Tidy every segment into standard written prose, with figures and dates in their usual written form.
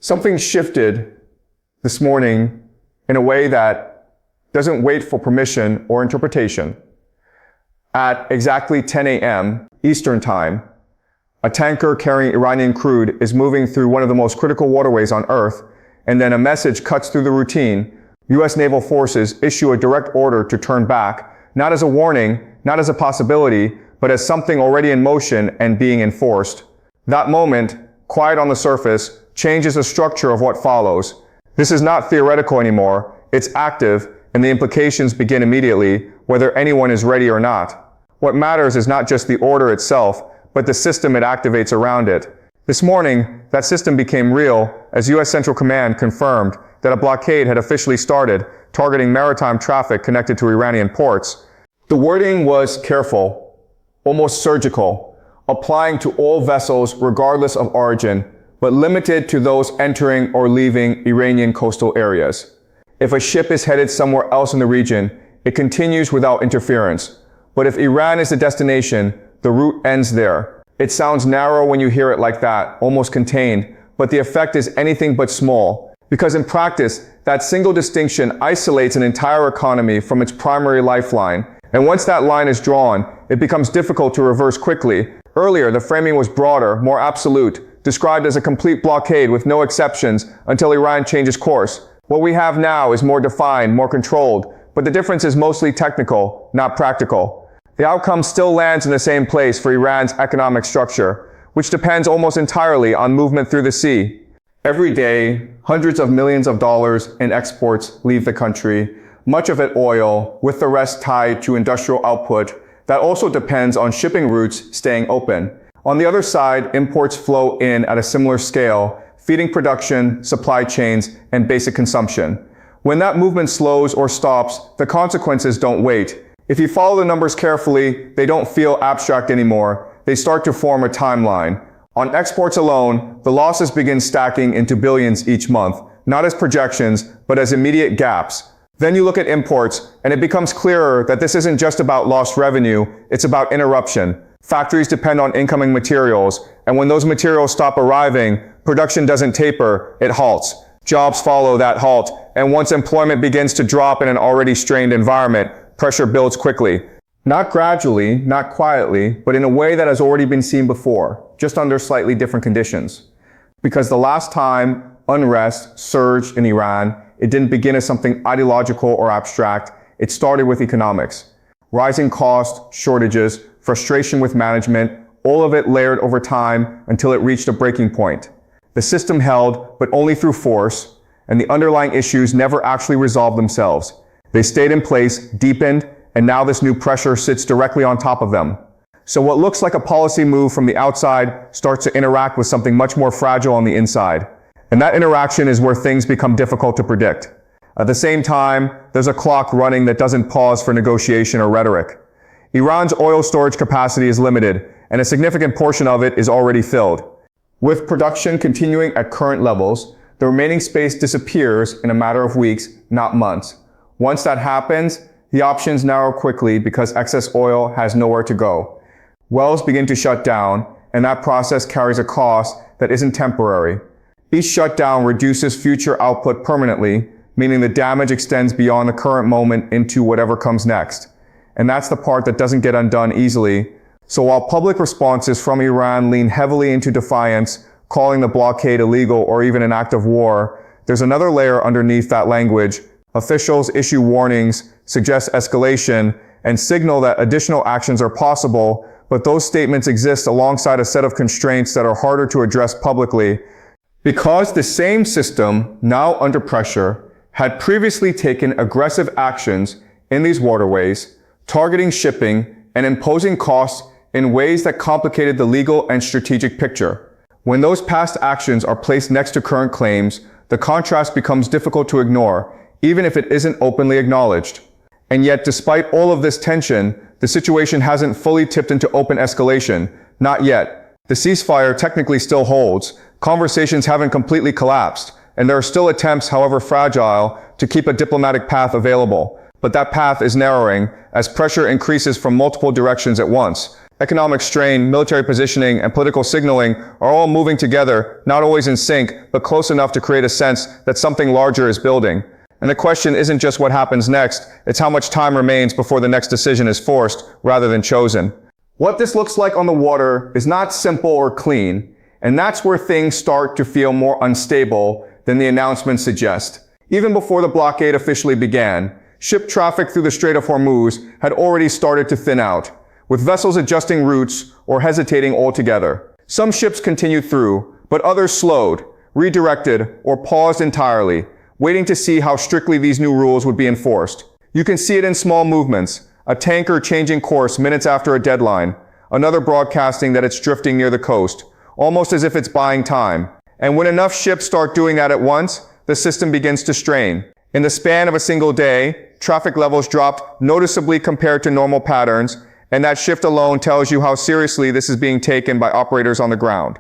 Something shifted this morning in a way that doesn't wait for permission or interpretation. At exactly 10 a.m. Eastern Time, a tanker carrying Iranian crude is moving through one of the most critical waterways on Earth, and then a message cuts through the routine. U.S. naval forces issue a direct order to turn back, not as a warning, not as a possibility, but as something already in motion and being enforced. That moment, quiet on the surface, changes the structure of what follows. This is not theoretical anymore, it's active, and the implications begin immediately, whether anyone is ready or not. What matters is not just the order itself, but the system it activates around it. This morning, that system became real as U.S. Central Command confirmed that a blockade had officially started, targeting maritime traffic connected to Iranian ports. The wording was careful, almost surgical, applying to all vessels regardless of origin, but limited to those entering or leaving Iranian coastal areas. If a ship is headed somewhere else in the region, it continues without interference. But if Iran is the destination, the route ends there. It sounds narrow when you hear it like that, almost contained, but the effect is anything but small. Because in practice, that single distinction isolates an entire economy from its primary lifeline. And once that line is drawn, it becomes difficult to reverse quickly. Earlier, the framing was broader, more absolute, described as a complete blockade with no exceptions until Iran changes course. What we have now is more defined, more controlled, but the difference is mostly technical, not practical. The outcome still lands in the same place for Iran's economic structure, which depends almost entirely on movement through the sea. Every day, hundreds of millions of dollars in exports leave the country, much of it oil, with the rest tied to industrial output that also depends on shipping routes staying open. On the other side, imports flow in at a similar scale, feeding production, supply chains, and basic consumption. When that movement slows or stops, the consequences don't wait. If you follow the numbers carefully, they don't feel abstract anymore. They start to form a timeline. On exports alone, the losses begin stacking into billions each month, not as projections, but as immediate gaps. Then you look at imports, and it becomes clearer that this isn't just about lost revenue, it's about interruption. Factories depend on incoming materials, and when those materials stop arriving, production doesn't taper, it halts. Jobs follow that halt, and once employment begins to drop in an already strained environment, pressure builds quickly. Not gradually, not quietly, but in a way that has already been seen before, just under slightly different conditions. Because the last time unrest surged in Iran, it didn't begin as something ideological or abstract, it started with economics. Rising costs, shortages, frustration with management, all of it layered over time until it reached a breaking point. The system held, but only through force, and the underlying issues never actually resolved themselves. They stayed in place, deepened, and now this new pressure sits directly on top of them. So what looks like a policy move from the outside starts to interact with something much more fragile on the inside. And that interaction is where things become difficult to predict. At the same time, there's a clock running that doesn't pause for negotiation or rhetoric. Iran's oil storage capacity is limited, and a significant portion of it is already filled. With production continuing at current levels, the remaining space disappears in a matter of weeks, not months. Once that happens, the options narrow quickly because excess oil has nowhere to go. Wells begin to shut down, and that process carries a cost that isn't temporary. Each shutdown reduces future output permanently, meaning the damage extends beyond the current moment into whatever comes next. And that's the part that doesn't get undone easily. So while public responses from Iran lean heavily into defiance, calling the blockade illegal or even an act of war, there's another layer underneath that language. Officials issue warnings, suggest escalation, and signal that additional actions are possible, but those statements exist alongside a set of constraints that are harder to address publicly. Because the same system, now under pressure, had previously taken aggressive actions in these waterways, targeting shipping and imposing costs in ways that complicated the legal and strategic picture. When those past actions are placed next to current claims, the contrast becomes difficult to ignore, even if it isn't openly acknowledged. And yet, despite all of this tension, the situation hasn't fully tipped into open escalation. Not yet. The ceasefire technically still holds, conversations haven't completely collapsed, and there are still attempts, however fragile, to keep a diplomatic path available. But that path is narrowing as pressure increases from multiple directions at once. Economic strain, military positioning, and political signaling are all moving together, not always in sync, but close enough to create a sense that something larger is building. And the question isn't just what happens next, it's how much time remains before the next decision is forced rather than chosen. What this looks like on the water is not simple or clean, and that's where things start to feel more unstable than the announcements suggest. Even before the blockade officially began, ship traffic through the Strait of Hormuz had already started to thin out, with vessels adjusting routes or hesitating altogether. Some ships continued through, but others slowed, redirected, or paused entirely, waiting to see how strictly these new rules would be enforced. You can see it in small movements, a tanker changing course minutes after a deadline, another broadcasting that it's drifting near the coast, almost as if it's buying time. And when enough ships start doing that at once, the system begins to strain. In the span of a single day, traffic levels dropped noticeably compared to normal patterns, and that shift alone tells you how seriously this is being taken by operators on the ground.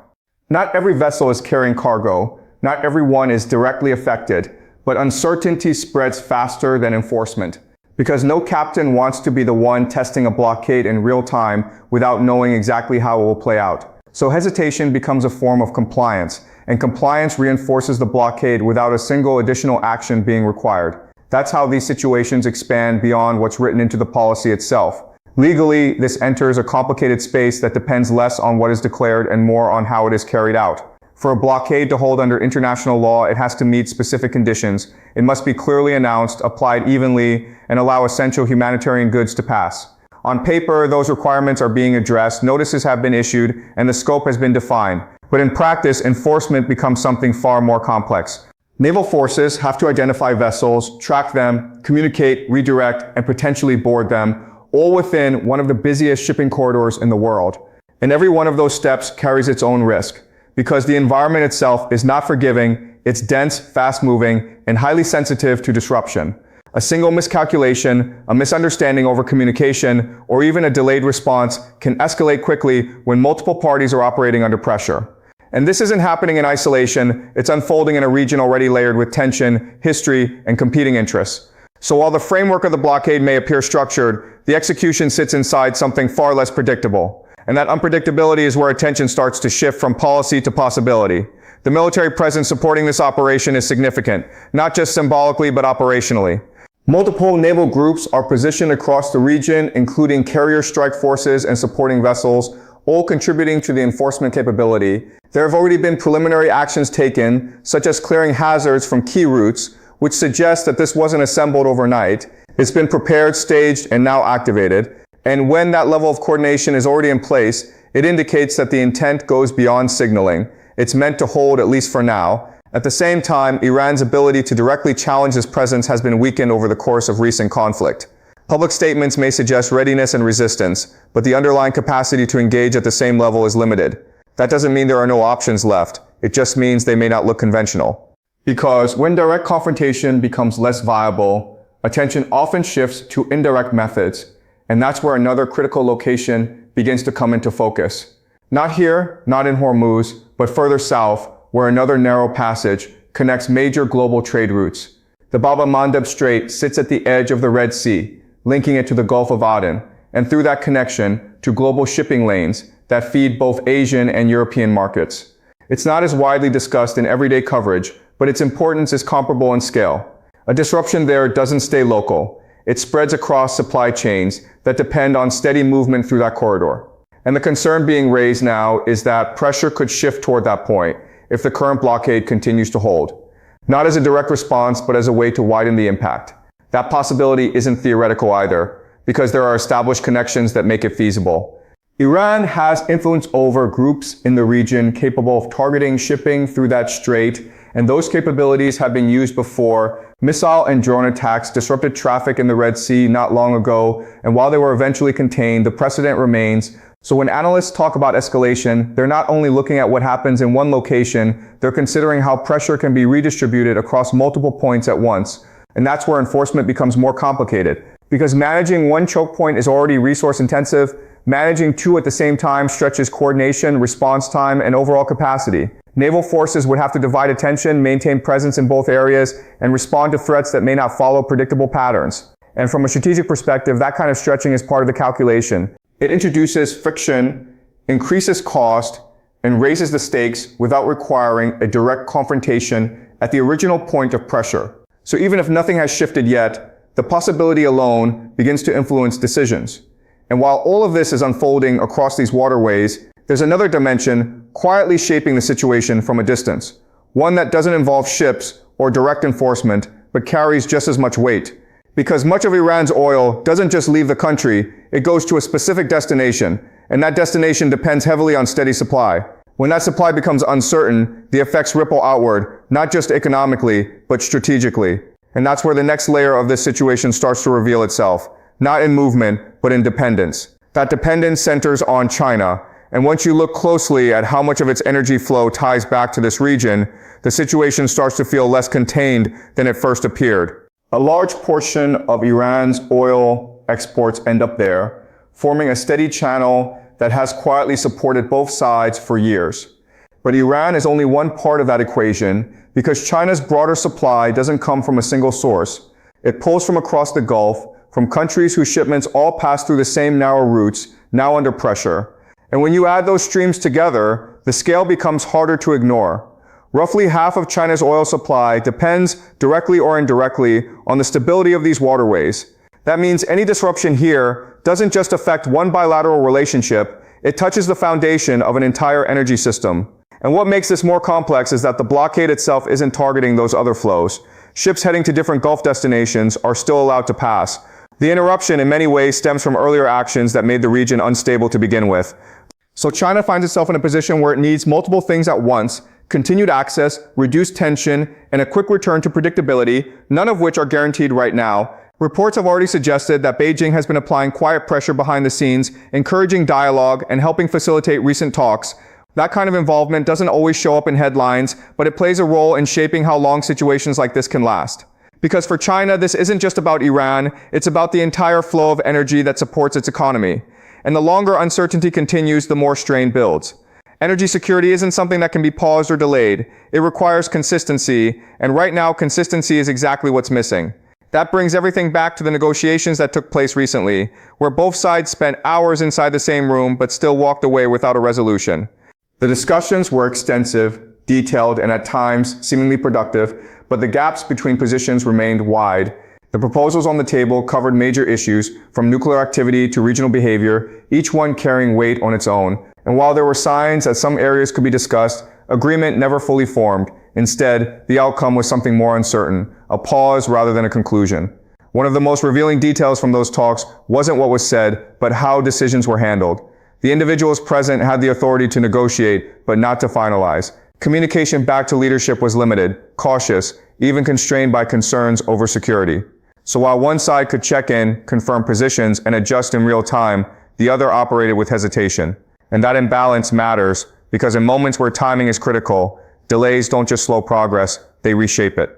Not every vessel is carrying cargo, not everyone is directly affected, but uncertainty spreads faster than enforcement, because no captain wants to be the one testing a blockade in real time without knowing exactly how it will play out. So hesitation becomes a form of compliance, and compliance reinforces the blockade without a single additional action being required. That's how these situations expand beyond what's written into the policy itself. Legally, this enters a complicated space that depends less on what is declared and more on how it is carried out. For a blockade to hold under international law, it has to meet specific conditions. It must be clearly announced, applied evenly, and allow essential humanitarian goods to pass. On paper, those requirements are being addressed, notices have been issued, and the scope has been defined. But in practice, enforcement becomes something far more complex. Naval forces have to identify vessels, track them, communicate, redirect, and potentially board them, all within one of the busiest shipping corridors in the world. And every one of those steps carries its own risk, because the environment itself is not forgiving, it's dense, fast-moving, and highly sensitive to disruption. A single miscalculation, a misunderstanding over communication, or even a delayed response can escalate quickly when multiple parties are operating under pressure. And this isn't happening in isolation, it's unfolding in a region already layered with tension, history, and competing interests. So while the framework of the blockade may appear structured, the execution sits inside something far less predictable. And that unpredictability is where attention starts to shift from policy to possibility. The military presence supporting this operation is significant, not just symbolically but operationally. Multiple naval groups are positioned across the region, including carrier strike forces and supporting vessels, all contributing to the enforcement capability. There have already been preliminary actions taken, such as clearing hazards from key routes, which suggests that this wasn't assembled overnight. It's been prepared, staged, and now activated. And when that level of coordination is already in place, it indicates that the intent goes beyond signaling. It's meant to hold, at least for now. At the same time, Iran's ability to directly challenge this presence has been weakened over the course of recent conflict. Public statements may suggest readiness and resistance, but the underlying capacity to engage at the same level is limited. That doesn't mean there are no options left. It just means they may not look conventional. Because when direct confrontation becomes less viable, attention often shifts to indirect methods, and that's where another critical location begins to come into focus. Not here, not in Hormuz, but further south, where another narrow passage connects major global trade routes. The Bab el-Mandeb Strait sits at the edge of the Red Sea, linking it to the Gulf of Aden, and through that connection to global shipping lanes that feed both Asian and European markets. It's not as widely discussed in everyday coverage, but its importance is comparable in scale. A disruption there doesn't stay local. It spreads across supply chains that depend on steady movement through that corridor. And the concern being raised now is that pressure could shift toward that point if the current blockade continues to hold. Not as a direct response, but as a way to widen the impact. That possibility isn't theoretical either, because there are established connections that make it feasible. Iran has influence over groups in the region capable of targeting shipping through that strait, and those capabilities have been used before. Missile and drone attacks disrupted traffic in the Red Sea not long ago, and while they were eventually contained, the precedent remains. So when analysts talk about escalation, they're not only looking at what happens in one location, they're considering how pressure can be redistributed across multiple points at once. And that's where enforcement becomes more complicated. Because managing one choke point is already resource intensive, managing two at the same time stretches coordination, response time, and overall capacity. Naval forces would have to divide attention, maintain presence in both areas, and respond to threats that may not follow predictable patterns. And from a strategic perspective, that kind of stretching is part of the calculation. It introduces friction, increases cost, and raises the stakes without requiring a direct confrontation at the original point of pressure. So even if nothing has shifted yet, the possibility alone begins to influence decisions. And while all of this is unfolding across these waterways, there's another dimension quietly shaping the situation from a distance. One that doesn't involve ships or direct enforcement, but carries just as much weight. Because much of Iran's oil doesn't just leave the country, it goes to a specific destination, and that destination depends heavily on steady supply. When that supply becomes uncertain, the effects ripple outward, not just economically, but strategically. And that's where the next layer of this situation starts to reveal itself. Not in movement, but in dependence. That dependence centers on China. And once you look closely at how much of its energy flow ties back to this region, the situation starts to feel less contained than it first appeared. A large portion of Iran's oil exports end up there, forming a steady channel that has quietly supported both sides for years. But Iran is only one part of that equation because China's broader supply doesn't come from a single source. It pulls from across the Gulf, from countries whose shipments all pass through the same narrow routes, now under pressure. And when you add those streams together, the scale becomes harder to ignore. Roughly half of China's oil supply depends directly or indirectly on the stability of these waterways. That means any disruption here doesn't just affect one bilateral relationship, it touches the foundation of an entire energy system. And what makes this more complex is that the blockade itself isn't targeting those other flows. Ships heading to different Gulf destinations are still allowed to pass. The interruption in many ways stems from earlier actions that made the region unstable to begin with. So China finds itself in a position where it needs multiple things at once: continued access, reduced tension, and a quick return to predictability, none of which are guaranteed right now. Reports have already suggested that Beijing has been applying quiet pressure behind the scenes, encouraging dialogue and helping facilitate recent talks. That kind of involvement doesn't always show up in headlines, but it plays a role in shaping how long situations like this can last. Because for China, this isn't just about Iran, it's about the entire flow of energy that supports its economy. And the longer uncertainty continues, the more strain builds. Energy security isn't something that can be paused or delayed. It requires consistency, and right now, consistency is exactly what's missing. That brings everything back to the negotiations that took place recently, where both sides spent hours inside the same room but still walked away without a resolution. The discussions were extensive, detailed, and at times seemingly productive, but the gaps between positions remained wide. The proposals on the table covered major issues, from nuclear activity to regional behavior, each one carrying weight on its own. And while there were signs that some areas could be discussed, agreement never fully formed. Instead, the outcome was something more uncertain, a pause rather than a conclusion. One of the most revealing details from those talks wasn't what was said, but how decisions were handled. The individuals present had the authority to negotiate, but not to finalize. Communication back to leadership was limited, cautious, even constrained by concerns over security. So while one side could check in, confirm positions, and adjust in real time, the other operated with hesitation. And that imbalance matters, because in moments where timing is critical, delays don't just slow progress, they reshape it.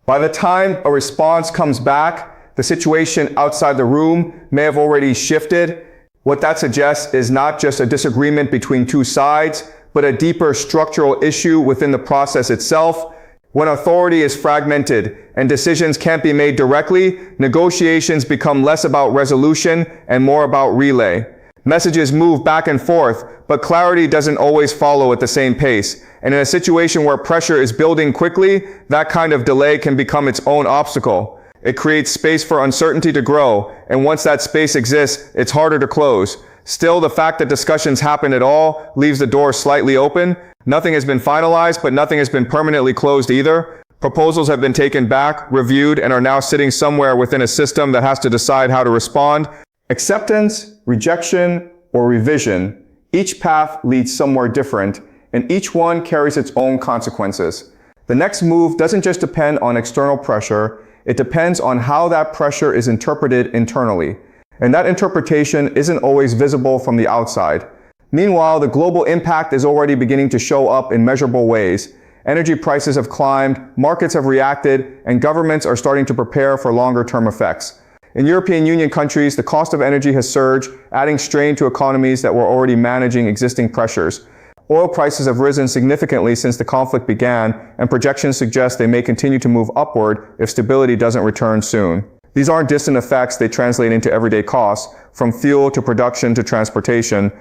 By the time a response comes back, the situation outside the room may have already shifted. What that suggests is not just a disagreement between two sides, but a deeper structural issue within the process itself. When authority is fragmented and decisions can't be made directly, negotiations become less about resolution and more about relay. Messages move back and forth, but clarity doesn't always follow at the same pace. And in a situation where pressure is building quickly, that kind of delay can become its own obstacle. It creates space for uncertainty to grow, and once that space exists, it's harder to close. Still, the fact that discussions happen at all leaves the door slightly open. Nothing has been finalized, but nothing has been permanently closed either. Proposals have been taken back, reviewed, and are now sitting somewhere within a system that has to decide how to respond. Acceptance, rejection, or revision, each path leads somewhere different, and each one carries its own consequences. The next move doesn't just depend on external pressure, it depends on how that pressure is interpreted internally. And that interpretation isn't always visible from the outside. Meanwhile, the global impact is already beginning to show up in measurable ways. Energy prices have climbed, markets have reacted, and governments are starting to prepare for longer-term effects. In European Union countries, the cost of energy has surged, adding strain to economies that were already managing existing pressures. Oil prices have risen significantly since the conflict began, and projections suggest they may continue to move upward if stability doesn't return soon. These aren't distant effects, they translate into everyday costs, from fuel to production to transportation.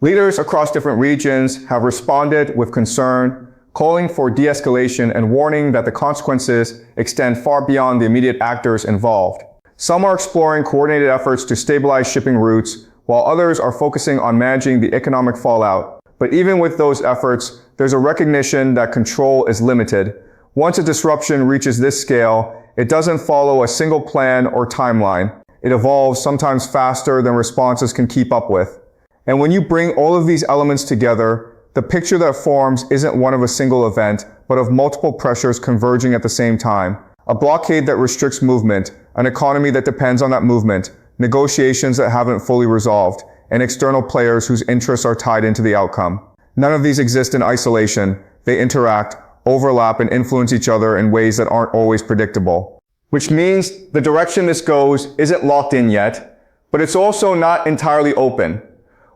Leaders across different regions have responded with concern, calling for de-escalation and warning that the consequences extend far beyond the immediate actors involved. Some are exploring coordinated efforts to stabilize shipping routes, while others are focusing on managing the economic fallout. But even with those efforts, there's a recognition that control is limited. Once a disruption reaches this scale, it doesn't follow a single plan or timeline. It evolves sometimes faster than responses can keep up with. And when you bring all of these elements together, the picture that forms isn't one of a single event, but of multiple pressures converging at the same time. A blockade that restricts movement, an economy that depends on that movement, negotiations that haven't fully resolved, and external players whose interests are tied into the outcome. None of these exist in isolation. They interact, overlap, and influence each other in ways that aren't always predictable. Which means the direction this goes isn't locked in yet, but it's also not entirely open.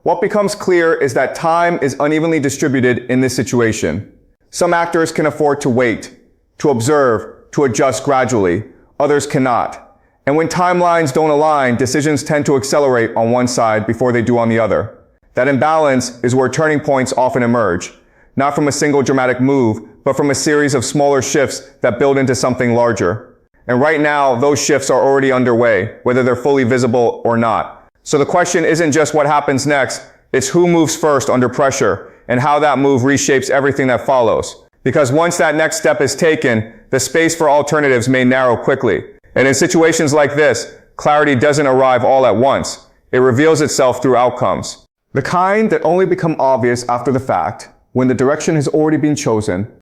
What becomes clear is that time is unevenly distributed in this situation. Some actors can afford to wait, to observe, to adjust gradually. Others cannot. And when timelines don't align, decisions tend to accelerate on one side before they do on the other. That imbalance is where turning points often emerge, not from a single dramatic move, but from a series of smaller shifts that build into something larger. And right now, those shifts are already underway, whether they're fully visible or not. So the question isn't just what happens next, it's who moves first under pressure, and how that move reshapes everything that follows. Because once that next step is taken, the space for alternatives may narrow quickly. And in situations like this, clarity doesn't arrive all at once. It reveals itself through outcomes. The kind that only become obvious after the fact, when the direction has already been chosen,